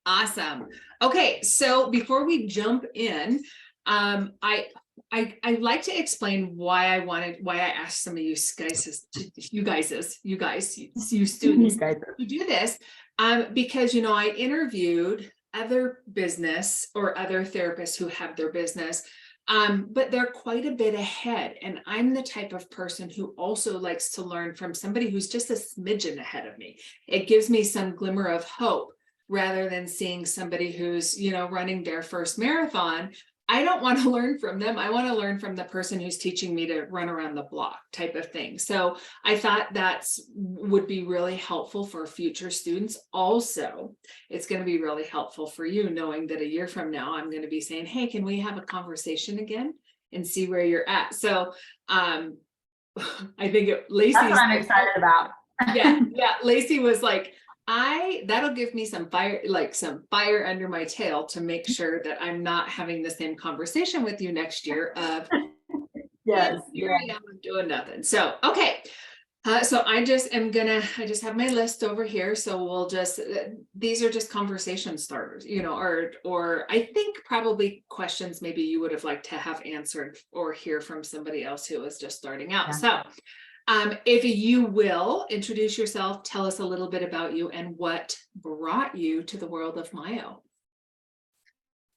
Awesome. Okay, so before we jump in, I like to explain why I asked some of you guys, you students guys. to do this, because I interviewed other business or other therapists who have their business, but they're quite a bit ahead, and I'm the type of person who also likes to learn from somebody who's just a smidgen ahead of me. It gives me some glimmer of hope rather than seeing somebody who's, running their first marathon. I don't want to learn from them. I want to learn from the person who's teaching me to run around the block type of thing. So I thought would be really helpful for future students. Also, it's going to be really helpful for you knowing that a year from now, I'm going to be saying, hey, can we have a conversation again and see where you're at? So I think Lacey's That's what I'm excited about. yeah. Lacey was like, that'll give me some fire under my tail to make sure that I'm not having the same conversation with you next year of Yes. here I am doing nothing. So okay. So I just have my list over here. So we'll these are just conversation starters, or I think probably questions maybe you would have liked to have answered or hear from somebody else who was just starting out. Yeah. So if you will introduce yourself, tell us a little bit about you and what brought you to the world of Myo.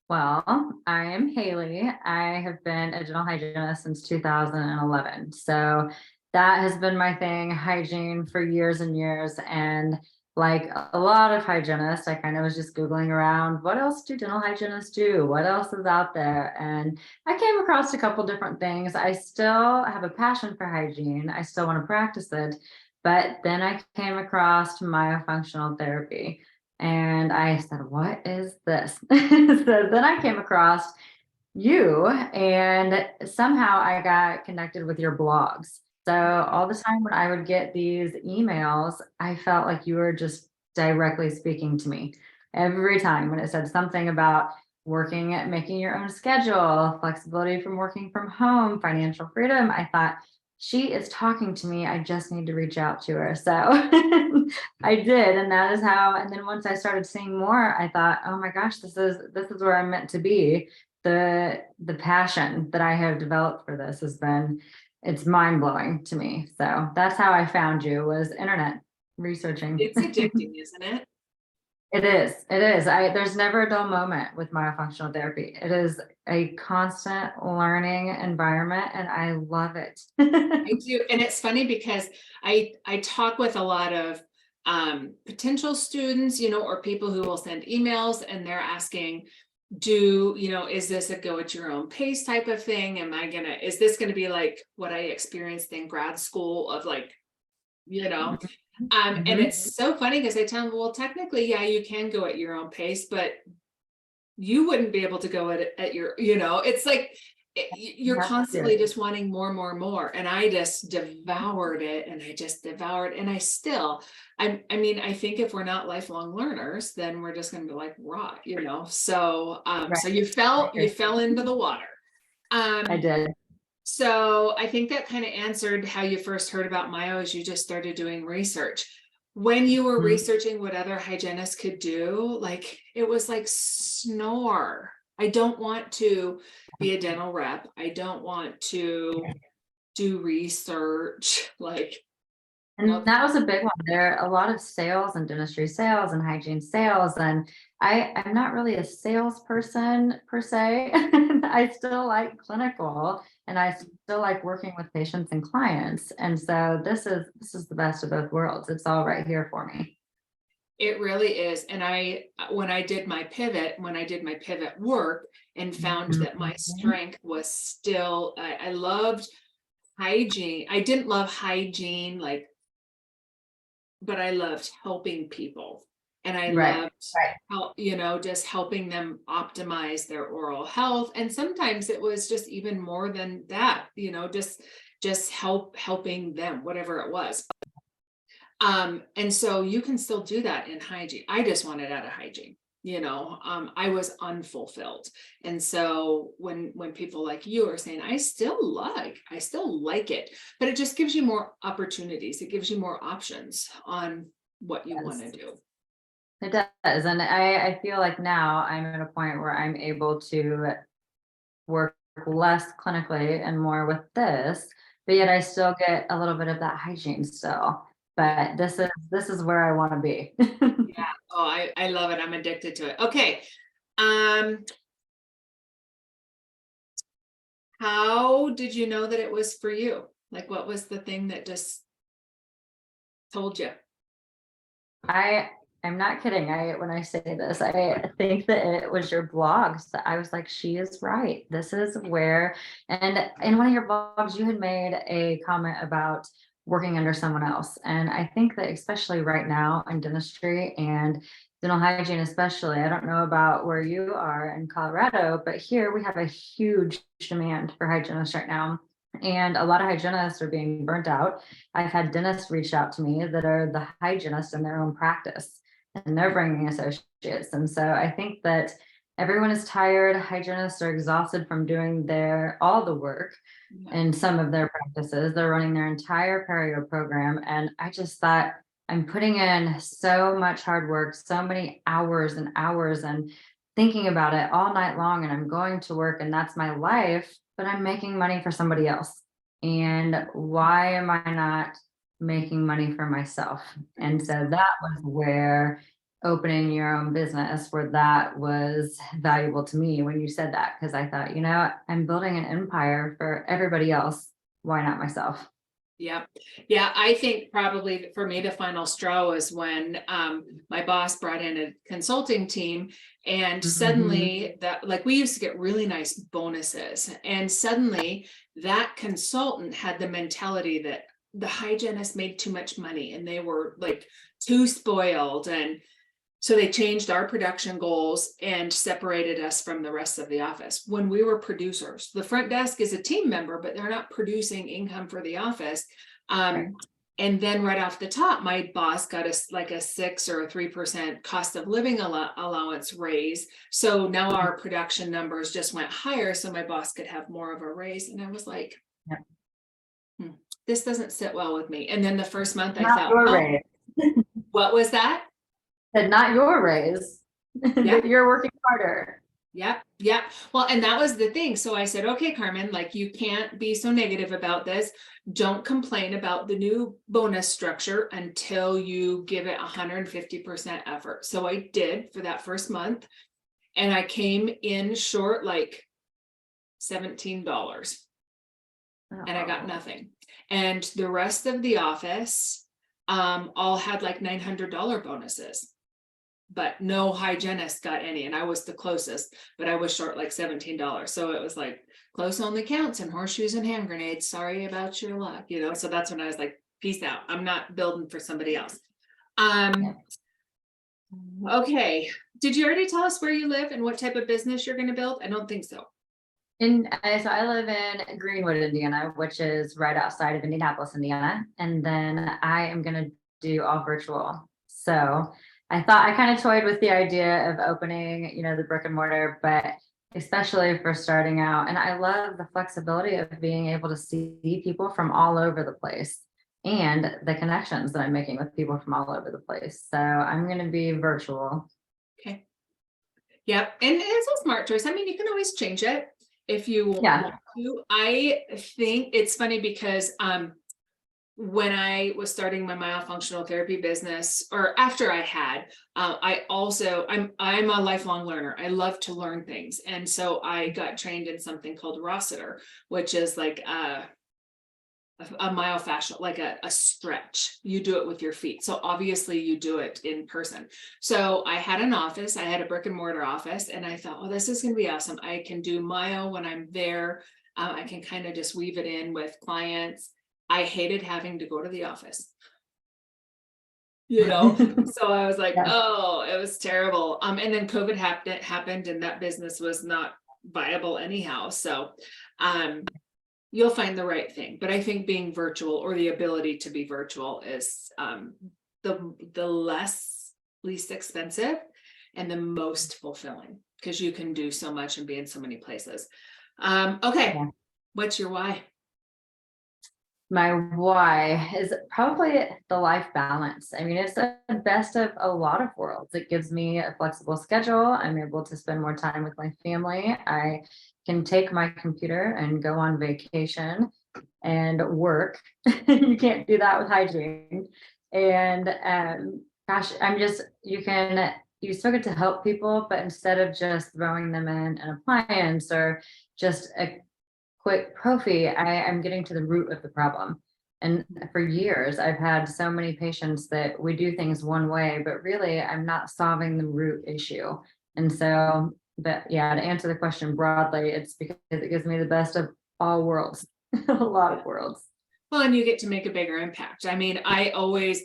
Well, I am Haley. I have been a dental hygienist since 2011. So that has been my thing, hygiene for years and years. And like a lot of hygienists, I kind of was just Googling around, what else do dental hygienists do? What else is out there? And I came across a couple different things. I still have a passion for hygiene. I still want to practice it. But then I came across myofunctional therapy. And I said, what is this? So then I came across you, and somehow I got connected with your blogs. So all the time when I would get these emails, I felt like you were just directly speaking to me. Every time when it said something about working at making your own schedule, flexibility from working from home, financial freedom, I thought, she is talking to me. I just need to reach out to her. So I did. And that is how, and then once I started seeing more, I thought, oh my gosh, this is where I'm meant to be. The passion that I have developed for this it's mind blowing to me. So that's how I found you, was internet researching. It's addicting, isn't it? It is. There's never a dull moment with myofunctional therapy. It is a constant learning environment, and I love it. I do. And it's funny because I talk with a lot of potential students, or people who will send emails and they're asking, is this a go at your own pace type of thing? Is this going to be like what I experienced in grad school of like, and it's so funny because I tell them, well, technically, yeah, you can go at your own pace, but you wouldn't be able to go at your, it's like you're constantly just wanting more and more and more. And I just devoured it, and and I think if we're not lifelong learners, then we're just going to be like rot, so right. So you fell into the water. I did. So I think that kind of answered how you first heard about Myo, as you just started doing research. When you were researching what other hygienists could do, like it was like snore. I don't want to be a dental rep. I don't want to do research. And that was a big one. There are a lot of sales and dentistry sales and hygiene sales. And I'm not really a salesperson per se. I still like clinical, and I still like working with patients and clients. And so this is the best of both worlds. It's all right here for me. It really is. And when I did my pivot work and found that my strength was still, I loved hygiene. I didn't love hygiene, but I loved helping people. And I loved how, just helping them optimize their oral health. And sometimes it was just even more than that, just helping them, whatever it was. And so you can still do that in hygiene. I just wanted out of hygiene. I was unfulfilled. And so when people like you are saying, I still like it, but it just gives you more opportunities. It gives you more options on what you want to do. It does. And I feel like now I'm at a point where I'm able to work less clinically and more with this, but yet I still get a little bit of that hygiene still. Yeah. But this is where I want to be. Yeah. Oh, I love it. I'm addicted to it. Okay. Um, how did you know that it was for you? Like, what was the thing that just told you? I'm not kidding. When I say this, I think that it was your blogs that I was like, she is right. This is where, and in one of your blogs, you had made a comment about working under someone else. And I think that especially right now in dentistry and dental hygiene, especially, I don't know about where you are in Colorado, but here we have a huge demand for hygienists right now. And a lot of hygienists are being burnt out. I've had dentists reach out to me that are the hygienists in their own practice and they're bringing associates. And so I think that everyone is tired. Hygienists are exhausted from doing all the work Yeah. in some of their practices. They're running their entire perio program. And I just thought I'm putting in so much hard work, so many hours and hours and thinking about it all night long. And I'm going to work and that's my life, but I'm making money for somebody else. And why am I not making money for myself? And so that was where opening your own business, where that was valuable to me when you said that, because I thought, I'm building an empire for everybody else. Why not myself? Yeah. Yeah. I think probably for me, the final straw was when my boss brought in a consulting team and Mhm. suddenly that, like, we used to get really nice bonuses. And suddenly that consultant had the mentality that the hygienist made too much money and they were like too spoiled. And so they changed our production goals and separated us from the rest of the office when we were producers. The front desk is a team member, but they're not producing income for the office. Right. And then right off the top, my boss got us like a 6 or a 3% cost of living allowance raise. So now our production numbers just went higher. So my boss could have more of a raise. And I was like, Yeah. this doesn't sit well with me. And then the first month I Not thought, your oh, raise. what was that? Said not your raise. Yeah. That you're working harder. Yep. Yep. Well, and that was the thing. So I said, okay, Carmen, like, you can't be so negative about this. Don't complain about the new bonus structure until you give it 150% effort. So I did for that first month. And I came in short like $17 and I got Oh. nothing. And the rest of the office all had like $900 bonuses, but no hygienist got any. And I was the closest, but I was short like $17. So it was like close only counts and horseshoes and hand grenades. Sorry about your luck, So that's when I was like, peace out. I'm not building for somebody else. Yeah. Okay. Did you already tell us where you live and what type of business you're going to build? I don't think so. So I live in Greenwood, Indiana, which is right outside of Indianapolis, Indiana. And then I am going to do all virtual. So I thought I kind of toyed with the idea of opening, the brick and mortar, but especially for starting out. And I love the flexibility of being able to see people from all over the place and the connections that I'm making with people from all over the place. So I'm going to be virtual. Okay. Yep. And it's a smart choice. I mean, you can always change it if you Yeah. want to. I think it's funny because when I was starting my myofunctional therapy business, or after I had, I'm a lifelong learner. I love to learn things. And so I got trained in something called Rossiter, which is like a myofascial, like a stretch. You do it with your feet. So obviously you do it in person. So I had an office, I had a brick and mortar office, and I thought, oh, this is going to be awesome. I can do myo when I'm there. I can kind of just weave it in with clients. I hated having to go to the office. So I was like, Yeah. oh, it was terrible. And then COVID happened and that business was not viable anyhow. So you'll find the right thing. But I think being virtual, or the ability to be virtual, is the least expensive and the most fulfilling, because you can do so much and be in so many places. Okay. Yeah. What's your why? My why is probably the life balance. I mean, it's the best of a lot of worlds. It gives me a flexible schedule. I'm able to spend more time with my family. I can take my computer and go on vacation and work. You can't do that with hygiene. And gosh, you still get to help people, but instead of just throwing them in an appliance or just a quick prophy, I'm getting to the root of the problem. And for years, I've had so many patients that we do things one way, but really I'm not solving the root issue. And so, but yeah, to answer the question broadly, it's because it gives me the best of all worlds, a lot of worlds. Well, and you get to make a bigger impact. I mean, I always,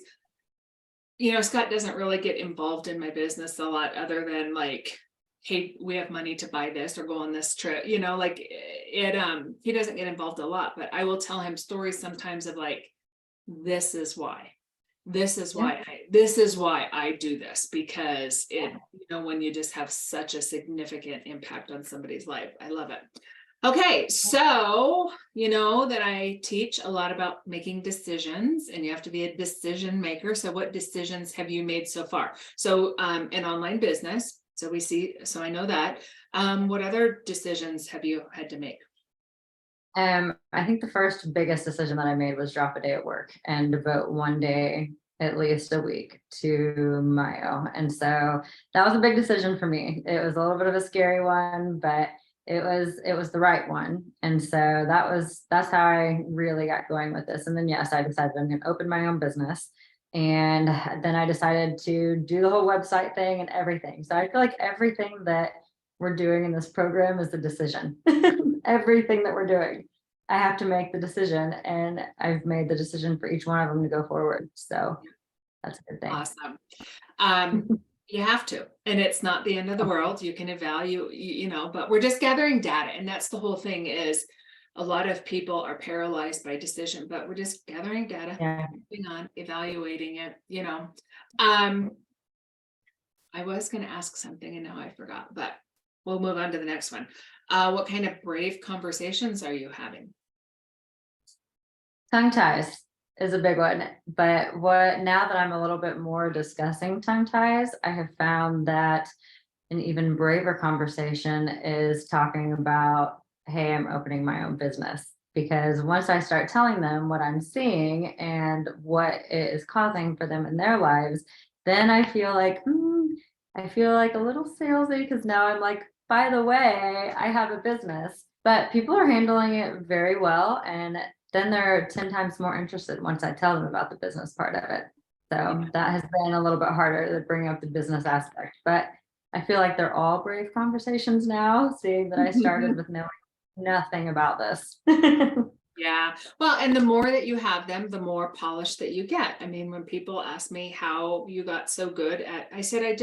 Scott doesn't really get involved in my business a lot other than like, hey, we have money to buy this or go on this trip, like he doesn't get involved a lot, but I will tell him stories sometimes of like, this is why I do this, because when you just have such a significant impact on somebody's life. I love it. Okay, so that I teach a lot about making decisions, and you have to be a decision maker. So what decisions have you made so far? So an online business. So I know that. What other decisions have you had to make? I think the first biggest decision that I made was drop a day at work and devote one day at least a week to Myo. And so that was a big decision for me. It was a little bit of a scary one, but it was the right one. And so that's how I really got going with this. And then yes, I decided I'm going to open my own business. And then I decided to do the whole website thing and everything. So I feel like everything that we're doing in this program is a decision. Everything that we're doing, I have to make the decision, and I've made the decision for each one of them to go forward. So that's a good thing. Awesome. You have to, and it's not the end of the world. You can evaluate, but we're just gathering data. And that's the whole thing, is a lot of people are paralyzed by decision, but we're just gathering data, moving on, evaluating it, I was going to ask something and now I forgot, but we'll move on to the next one. What kind of brave conversations are you having? Tongue ties is a big one, but now that I'm a little bit more discussing tongue ties, I have found that an even braver conversation is talking about, hey, I'm opening my own business. Because once I start telling them what I'm seeing and what it is causing for them in their lives, then I feel like a little salesy, because now I'm like, by the way, I have a business. But people are handling it very well, and then they're 10 times more interested once I tell them about the business part of it. So that has been a little bit harder to bring up the business aspect, but I feel like they're all brave conversations now, seeing that I started with knowing nothing about this. Yeah. Well, and the more that you have them, the more polished that you get. I mean, when people ask me how you got so good at, I said, I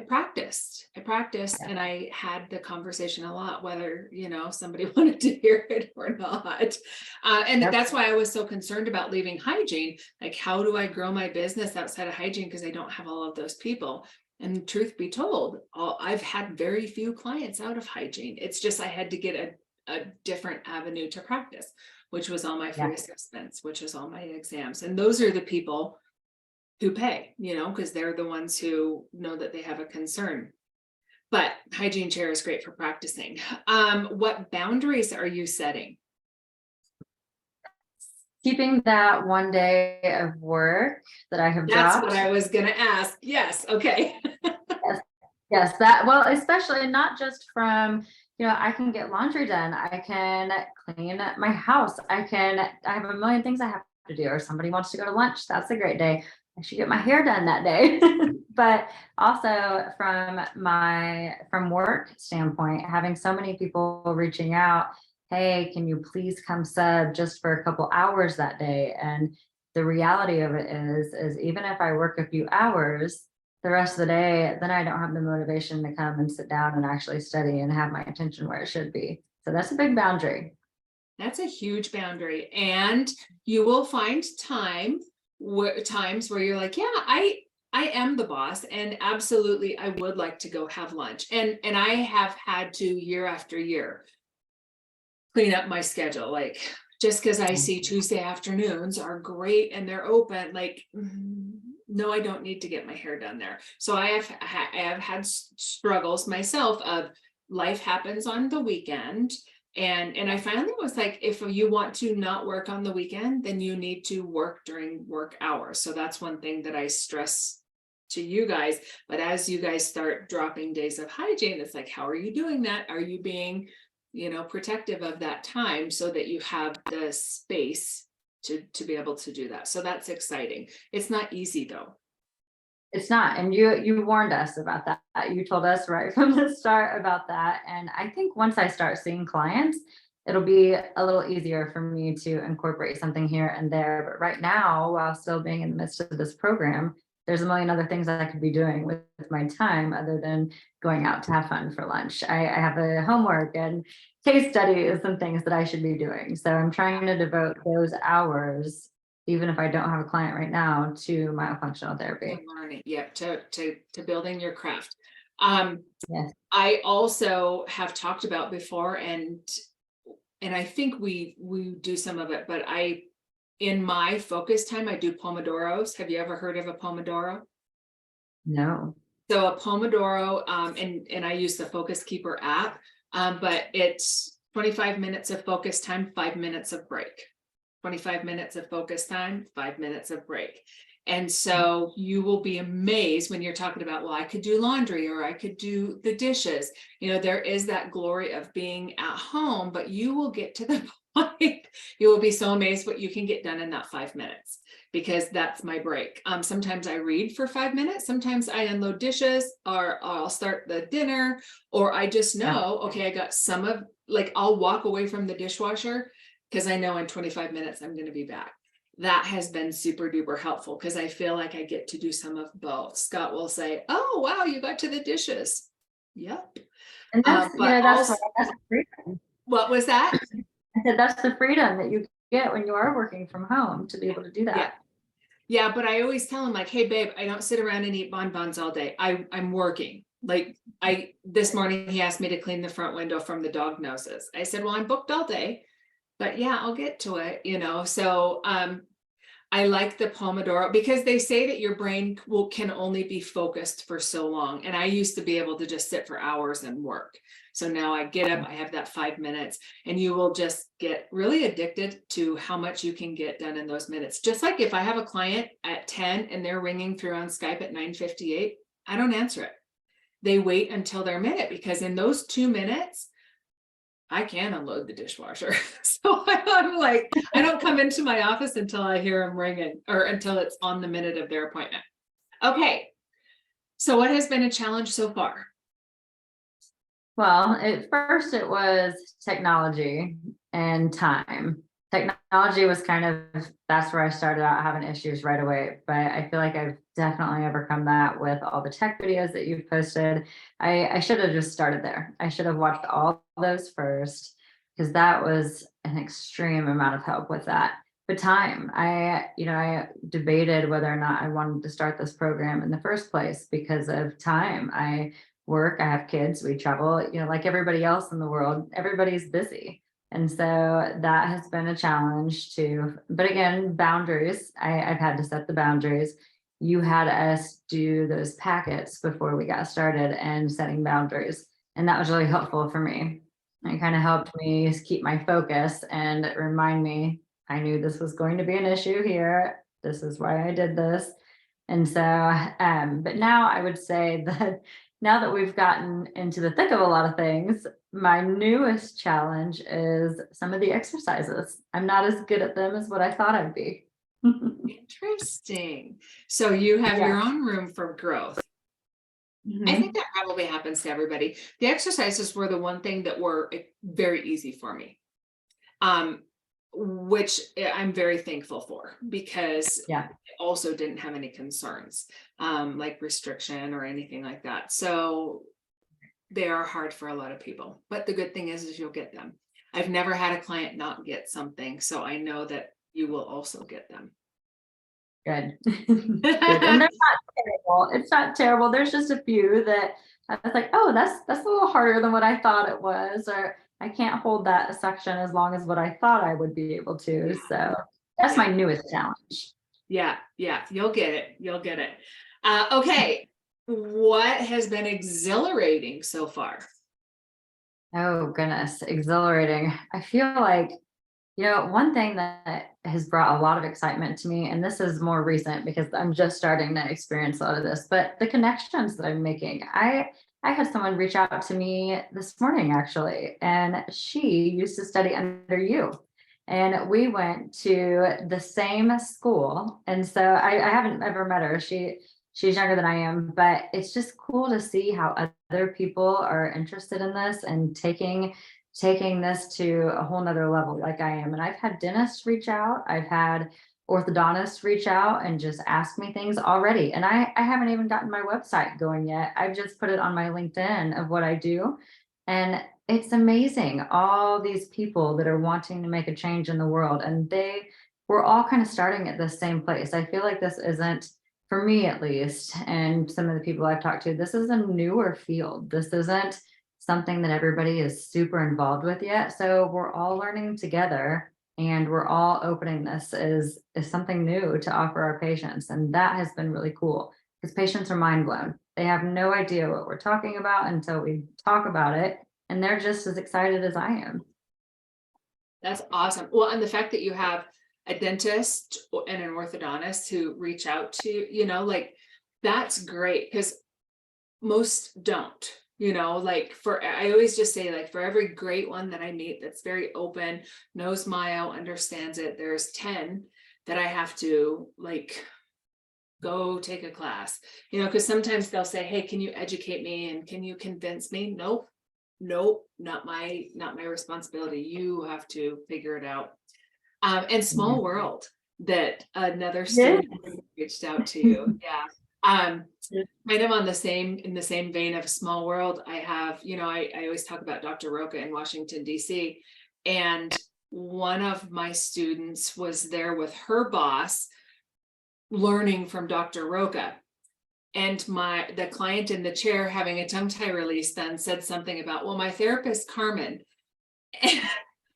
practiced, and I had the conversation a lot, whether, somebody wanted to hear it or not. And that's why I was so concerned about leaving hygiene. Like, how do I grow my business outside of hygiene? Because I don't have all of those people. And truth be told, I've had very few clients out of hygiene. It's just, I had to get a different avenue to practice, which was all my free assessments, which is all my exams. And those are the people who pay, because they're the ones who know that they have a concern. But hygiene chair is great for practicing. What boundaries are you setting? Keeping that one day of work that I have That's dropped. what I was going to ask. Yes. Okay. Yes, that, well, especially not just from, I can get laundry done. I can clean my house. I have a million things I have to do, or somebody wants to go to lunch. That's a great day. I should get my hair done that day. But also from work standpoint, having so many people reaching out, hey, can you please come sub just for a couple hours that day? And the reality of it is even if I work a few hours, the rest of the day, then I don't have the motivation to come and sit down and actually study and have my attention where it should be. So that's a big boundary. That's a huge boundary. And you will find times where you're like, yeah, I am the boss, and absolutely I would like to go have lunch. And I have had to, year after year, clean up my schedule. Like, just because I see Tuesday afternoons are great and they're open, like, no, I don't need to get my hair done there. So I have had struggles myself of life happens on the weekend. And I finally was like, if you want to not work on the weekend, then you need to work during work hours. So that's one thing that I stress to you guys. But as you guys start dropping days of hygiene, it's like, how are you doing that? Are you being, protective of that time so that you have the space to be able to do that? So that's exciting. It's not easy though. It's not. And you warned us about that. You told us right from the start about that. And I think once I start seeing clients, it'll be a little easier for me to incorporate something here and there. But right now, while still being in the midst of this program, there's a million other things that I could be doing with my time other than going out to have fun for lunch. I have a homework and case studies and things that I should be doing. So I'm trying to devote those hours, even if I don't have a client right now, to myofunctional therapy. Learning, yeah, to building your craft. Yes. I also have talked about before, and I think we do some of it, but in my focus time, I do Pomodoros. Have you ever heard of a Pomodoro? No. So a Pomodoro, and I use the Focus Keeper app, but it's 25 minutes of focus time, 5 minutes of break. 25 minutes of focus time, 5 minutes of break. And so you will be amazed when you're talking about, well, I could do laundry or I could do the dishes. There is that glory of being at home, but you will get to the point, you will be so amazed what you can get done in that 5 minutes, because that's my break. Sometimes I read for 5 minutes. Sometimes I unload dishes, or I'll start the dinner, or I just know, okay, I got I'll walk away from the dishwasher because I know in 25 minutes I'm going to be back. That has been super duper helpful because I feel like I get to do some of both. Scott will say, oh, wow, you got to the dishes. Yep. And that's, that's the freedom. What was that? I said, that's the freedom that you get when you are working from home, to be able to do that. Yeah. But I always tell him, like, hey, babe, I don't sit around and eat bonbons all day. I'm working. This morning he asked me to clean the front window from the dog noses. I said, well, I'm booked all day. But yeah, I'll get to it, So I like the Pomodoro because they say that your brain can only be focused for so long. And I used to be able to just sit for hours and work. So now I get up, I have that 5 minutes, and you will just get really addicted to how much you can get done in those minutes. Just like if I have a client at 10 and they're ringing through on Skype at 9:58, I don't answer it. They wait until their minute, because in those 2 minutes, I can unload the dishwasher. So I'm like, I don't come into my office until I hear them ringing, or until it's on the minute of their appointment. Okay. So what has been a challenge so far? Well, at first it was technology and time. Technology was that's where I started out having issues right away. But I feel like I've definitely overcome that with all the tech videos that you've posted. I should have just started there. I should have watched all those first, because that was an extreme amount of help with that. But time, I debated whether or not I wanted to start this program in the first place because of time. I work, I have kids, we travel, like everybody else in the world, everybody's busy. And so that has been a challenge too. But again, boundaries, I've had to set the boundaries. You had us do those packets before we got started and setting boundaries. And that was really helpful for me. It kind of helped me keep my focus and remind me, I knew this was going to be an issue here. This is why I did this. And so, but now I would say that now that we've gotten into the thick of a lot of things, my newest challenge is some of the exercises. I'm not as good at them as what I thought I'd be. Interesting. So you have your own room for growth. I think that probably happens to everybody. The exercises were the one thing that were very easy for me, which I'm very thankful for, because I also didn't have any concerns, like restriction or anything like that. So they are hard for a lot of people, but the good thing is you'll get them. I've never had a client not get something, so I know that you will also get them. Good. Good. And they're not terrible. It's not terrible. There's just a few that I was like, oh, that's a little harder than what I thought it was. Or I can't hold that suction as long as what I thought I would be able to. So that's Yeah. my newest challenge. Yeah, yeah, you'll get it. You'll get it. Okay. What has been exhilarating so far? Oh goodness, exhilarating. I feel like, one thing that has brought a lot of excitement to me, and this is more recent because I'm just starting to experience a lot of this, but the connections that I'm making. I had someone reach out to me this morning actually, and she used to study under you. And we went to the same school. And so I haven't ever met her. She's younger than I am, but it's just cool to see how other people are interested in this and taking this to a whole nother level like I am. And I've had dentists reach out, I've had orthodontists reach out and just ask me things already. And I haven't even gotten my website going yet. I've just put it on my LinkedIn of what I do. And it's amazing, all these people that are wanting to make a change in the world. And we're all kind of starting at the same place. I feel like this isn't, for me at least, and some of the people I've talked to, this is a newer field. This isn't something that everybody is super involved with yet. So we're all learning together and we're all opening this as something new to offer our patients. And that has been really cool because patients are mind blown. They have no idea what we're talking about until we talk about it. And they're just as excited as I am. That's awesome. Well, and the fact that you have a dentist and an orthodontist who reach out to you, like that's great because most don't, I always just say, like, for every great one that I meet that's very open, knows Myo, understands it, there's 10 that I have to like go take a class, because sometimes they'll say, hey, can you educate me and can you convince me? Nope, not my responsibility. You have to figure it out. And small world that another Yeah. student reached out to you. Yeah. Kind of in the same vein of small world, I have, I always talk about Dr. Roca in Washington, D.C. And one of my students was there with her boss learning from Dr. Roca. And the client in the chair having a tongue tie release then said something about, well, my therapist, Carmen. And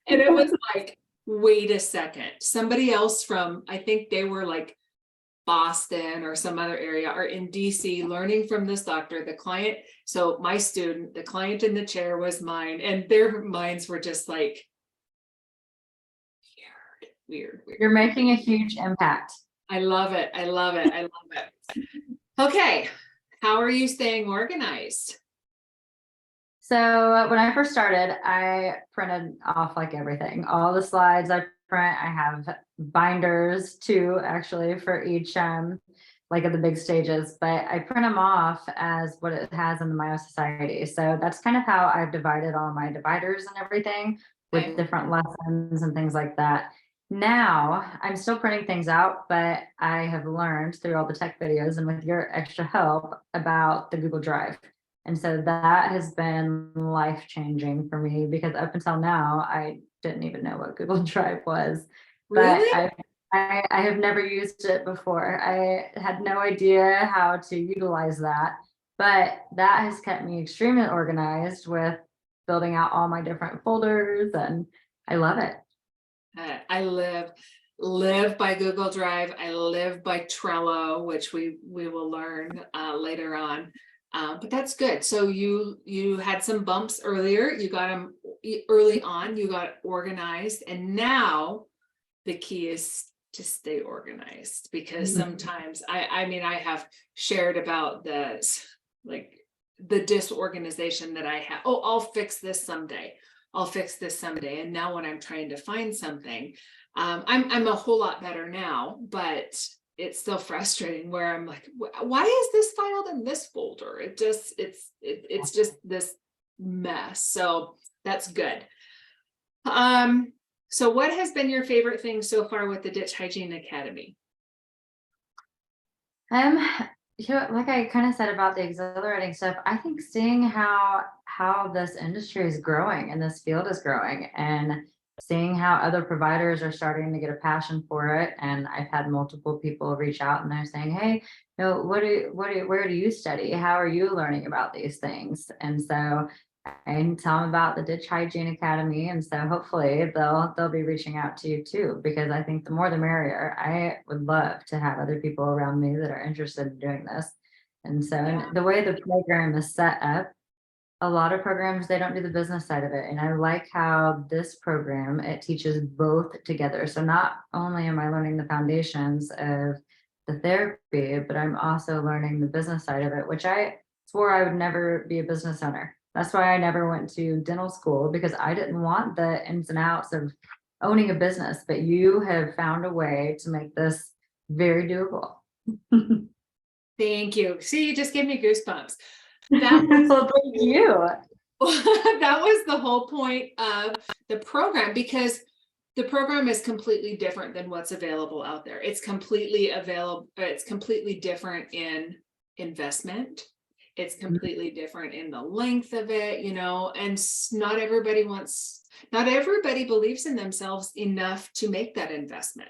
it was like, wait a second, somebody else from, I think they were like Boston or some other area, are in DC learning from this doctor, the client. So my student, the client in the chair was mine, and their minds were just like weird. You're making a huge impact. I love it. I love it. Okay. How are you staying organized? So when I first started, I printed off like everything, all the slides I print. I have binders too, actually, for each like of the big stages, but I print them off as what it has in the Myo Society. So that's kind of how I've divided all my dividers and everything with Okay. different lessons and things like that. Now I'm still printing things out, but I have learned through all the tech videos and with your extra help about the Google Drive. And so that has been life changing for me because up until now, I didn't even know what Google Drive was, but Really? I have never used it before. I had no idea how to utilize that, but that has kept me extremely organized with building out all my different folders, and I love it. I live by Google Drive. I live by Trello, which we will learn later on. But that's good. So you had some bumps earlier. You got them early on. You got organized, and now the key is to stay organized, because sometimes I mean, I have shared about like the disorganization that I have. Oh, I'll fix this someday. And now when I'm trying to find something, I'm a whole lot better now, but it's still frustrating where I'm like, why is this filed in this folder? It's just this mess. So that's good. So what has been your favorite thing so far with the Ditch Hygiene Academy? Um, like I kind of said about the exhilarating stuff, I think seeing how this industry is growing and this field is growing, and seeing how other providers are starting to get a passion for it. And I've had multiple people reach out and they're saying, hey, where do you study? How are you learning about these things? And so I tell them about the Ditch Hygiene Academy. And so hopefully they'll be reaching out to you too, because I think the more the merrier. I would love to have other people around me that are interested in doing this. And so and the way the program is set up, a lot of programs, they don't do the business side of it. And I like how this program, it teaches both together. So not only am I learning the foundations of the therapy, but I'm also learning the business side of it, which I swore I would never be a business owner. That's why I never went to dental school, because I didn't want the ins and outs of owning a business. But you have found a way to make this very doable. Thank you. See, you just gave me goosebumps. That was Well, thank you. that was the whole point of the program, because the program is completely different than what's available out there. It's completely available. It's completely different in investment. It's completely different in the length of it, and not everybody believes in themselves enough to make that investment.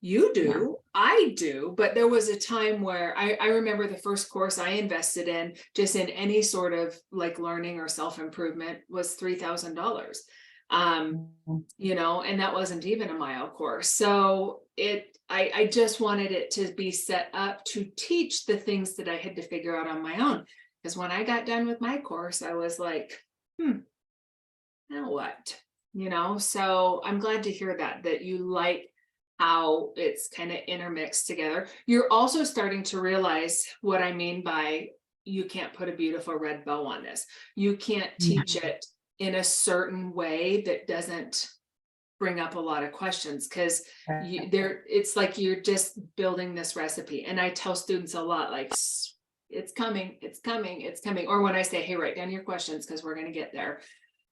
You do, I do, but there was a time where I remember the first course I invested in, just in any sort of like learning or self-improvement, was $3,000. And that wasn't even a mile course. So I just wanted it to be set up to teach the things that I had to figure out on my own. Because when I got done with my course, I was like, now what? So I'm glad to hear that you like how it's kind of intermixed together. You're also starting to realize what I mean by you can't put a beautiful red bow on this. You can't teach it in a certain way that doesn't bring up a lot of questions, because it's like you're just building this recipe. And I tell students a lot, like, it's coming, it's coming, it's coming. Or when I say, hey, write down your questions because we're going to get there.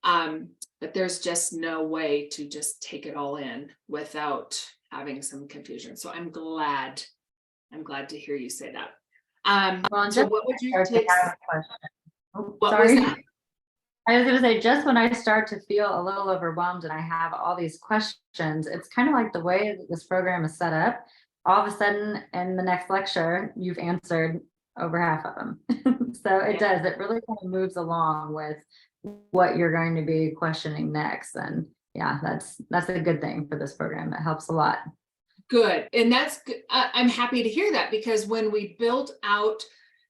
But there's just no way to just take it all in without having some confusion. So I'm glad to hear you say that. Well, so what would you take? What sorry. was that? I was going to say, just when I start to feel a little overwhelmed and I have all these questions, it's kind of like the way that this program is set up. All of a sudden in the next lecture, you've answered over half of them. So it does, it really kind of moves along with what you're going to be questioning next. And yeah, that's a good thing for this program. It helps a lot. Good. And that's good. I'm happy to hear that, because when we built out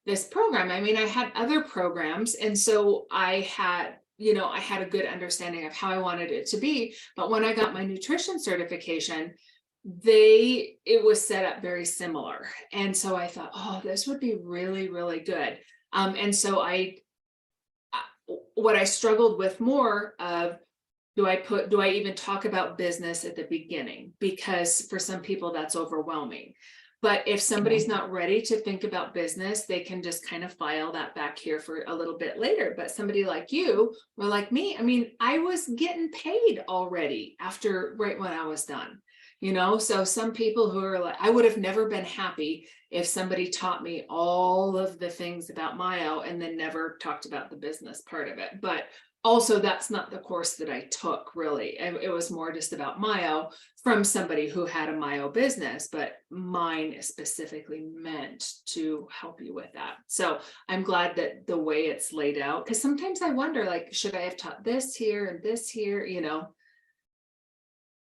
this program, I mean, I had other programs. And so I had a good understanding of how I wanted it to be. But when I got my nutrition certification, it was set up very similar. And so I thought, oh, this would be really, really good. And so what I struggled with more of, do I even talk about business at the beginning? Because for some people that's overwhelming. But if somebody's not ready to think about business, they can just kind of file that back here for a little bit later. But somebody like you or like me, I mean, I was getting paid already right when I was done, so some people who are like, I would have never been happy if somebody taught me all of the things about Myo and then never talked about the business part of it. But also, that's not the course that I took, really. It was more just about Myo from somebody who had a Myo business, but mine is specifically meant to help you with that. So I'm glad that the way it's laid out, because sometimes I wonder, like, should I have taught this here and this here?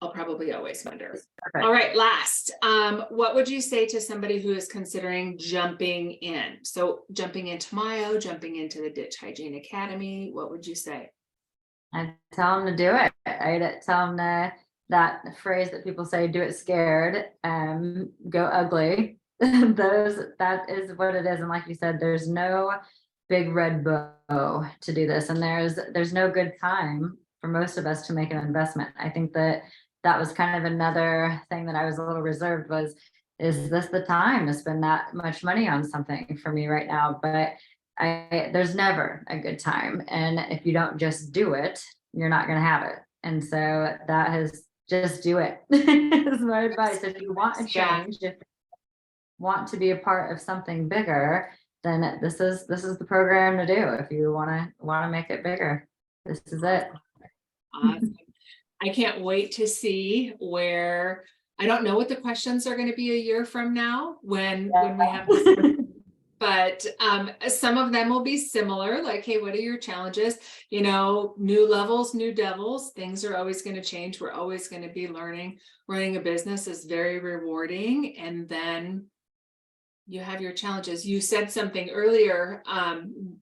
I'll probably always wonder. Perfect. All right, last, what would you say to somebody who is considering jumping in? So jumping into Myo, jumping into the Ditch Hygiene Academy, what would you say? I tell them to do it. I tell them that phrase that people say, do it scared, go ugly. That is what it is. And like you said, there's no big red bow to do this. And there's no good time for most of us to make an investment. I think that was kind of another thing that I was a little reserved was, is this the time to spend that much money on something for me right now? But there's never a good time. And if you don't just do it, you're not going to have it. And so that has just do it is my advice. If you want a change, if you want to be a part of something bigger, then this is the program to do. If you want to make it bigger, this is it. Awesome. I can't wait to see I don't know what the questions are going to be a year from now when we have this. but some of them will be similar, like, hey, what are your challenges? You know, new levels, new devils, things are always going to change. We're always going to be learning. Running a business is very rewarding. And then you have your challenges. You said something earlier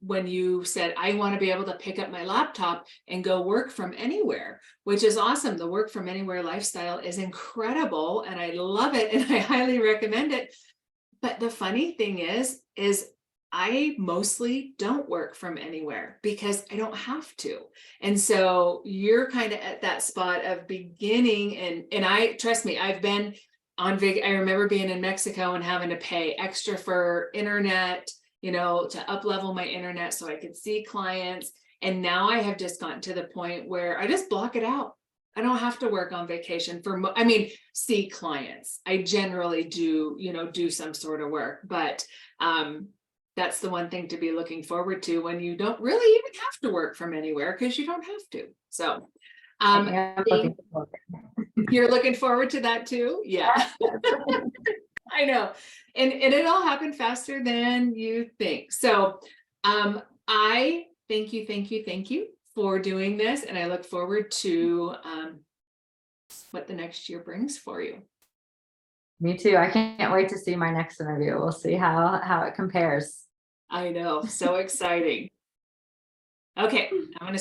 when you said, I want to be able to pick up my laptop and go work from anywhere, which is awesome. The work from anywhere lifestyle is incredible and I love it and I highly recommend it. But the funny thing is I mostly don't work from anywhere because I don't have to. And so you're kind of at that spot of beginning, and I, trust me, I've been on I remember being in Mexico and having to pay extra for internet, you know, to up level my internet so I could see clients. And now I have just gotten to the point where I just block it out. I don't have to work on vacation for, I mean, see clients. I generally do, you know, do some sort of work, but that's the one thing to be looking forward to when you don't really even have to work from anywhere because you don't have to. So you're looking forward to that too? Yeah. I know. And it all happened faster than you think. So I thank you for doing this. And I look forward to what the next year brings for you. Me too. I can't wait to see my next interview. We'll see how it compares. I know. So exciting. Okay. I'm going to